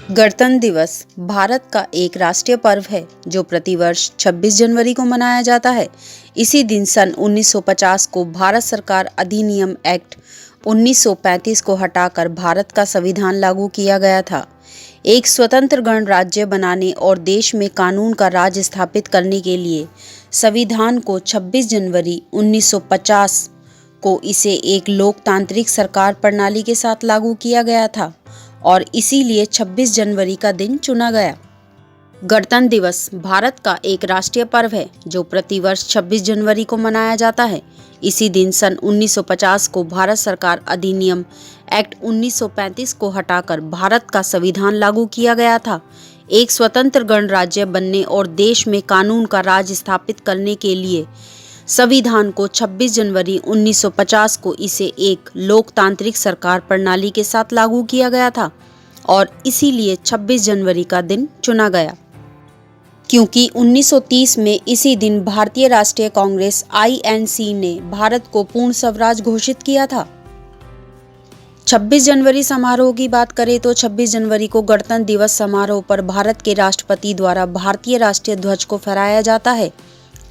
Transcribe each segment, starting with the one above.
गणतंत्र दिवस भारत का एक राष्ट्रीय पर्व है जो प्रतिवर्ष 26 जनवरी को मनाया जाता है। इसी दिन सन 1950 को भारत सरकार अधिनियम एक्ट 1935 को हटाकर भारत का संविधान लागू किया गया था। एक स्वतंत्र गणराज्य बनाने और देश में कानून का राज स्थापित करने के लिए संविधान को 26 जनवरी 1950 को इसे एक लोकतांत्रिक सरकार प्रणाली के साथ लागू किया गया था और इसीलिए 26 जनवरी का दिन चुना गया। गणतंत्र दिवस भारत का एक राष्ट्रीय पर्व है जो प्रतिवर्ष 26 जनवरी को मनाया जाता है। इसी दिन सन 1950 को भारत सरकार अधिनियम एक्ट 1935 को हटाकर भारत का संविधान लागू किया गया था। एक स्वतंत्र गणराज्य बनने और देश में कानून का राज स्थापित करने के लिए संविधान को 26 जनवरी 1950 को इसे एक लोकतांत्रिक सरकार प्रणाली के साथ लागू किया गया था और इसीलिए 26 जनवरी का दिन चुना गया, क्योंकि 1930 में इसी दिन भारतीय राष्ट्रीय कांग्रेस (INC) ने भारत को पूर्ण स्वराज घोषित किया था। 26 जनवरी समारोह की बात करें तो 26 जनवरी को गणतंत्र दिवस समारोह पर भारत के राष्ट्रपति द्वारा भारतीय राष्ट्रीय ध्वज को फहराया जाता है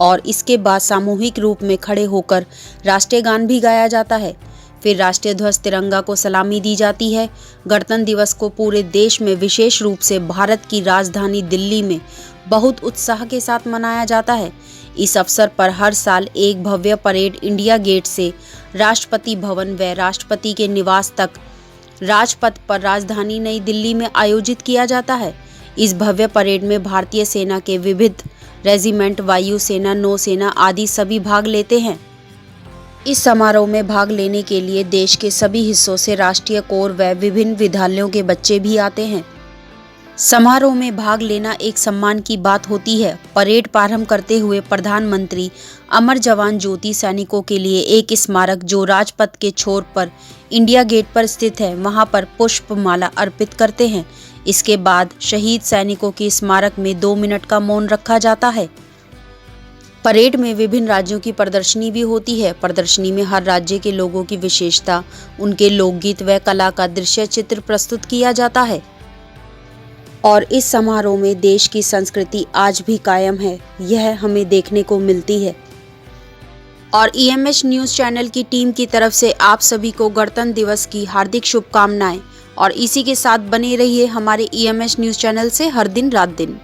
और इसके बाद सामूहिक रूप में खड़े होकर राष्ट्रीय गान भी गाया जाता है। फिर राष्ट्रीय ध्वज तिरंगा को सलामी दी जाती है। गणतंत्र दिवस को पूरे देश में विशेष रूप से भारत की राजधानी दिल्ली में बहुत उत्साह के साथ मनाया जाता है। इस अवसर पर हर साल एक भव्य परेड इंडिया गेट से राष्ट्रपति भवन व राष्ट्रपति के निवास तक राजपथ पर राजधानी नई दिल्ली में आयोजित किया जाता है। इस भव्य परेड में भारतीय सेना के विविध रेजिमेंट, वायुसेना, नौसेना आदि सभी भाग लेते हैं। इस समारोह में भाग लेने के लिए देश के सभी हिस्सों से राष्ट्रीय कोर व विभिन्न विद्यालयों के बच्चे भी आते हैं। समारोह में भाग लेना एक सम्मान की बात होती है। परेड प्रारंभ करते हुए प्रधानमंत्री अमर जवान ज्योति सैनिकों के लिए एक स्मारक जो राजपथ के छोर पर इंडिया गेट पर स्थित है, वहां पर पुष्पमाला अर्पित करते हैं। इसके बाद शहीद सैनिकों के स्मारक में 2 मिनट का मौन रखा जाता है। परेड में विभिन्न राज्यों की प्रदर्शनी भी होती है। प्रदर्शनी में हर राज्य के लोगों की विशेषता, उनके लोकगीत व कला का दृश्य चित्र प्रस्तुत किया जाता है और इस समारोह में देश की संस्कृति आज भी कायम है, यह हमें देखने को मिलती है। और EMH न्यूज़ चैनल की टीम की तरफ से आप सभी को गणतंत्र दिवस की हार्दिक शुभकामनाएं और इसी के साथ बने रहिए हमारे EMH न्यूज़ चैनल से हर दिन रात दिन।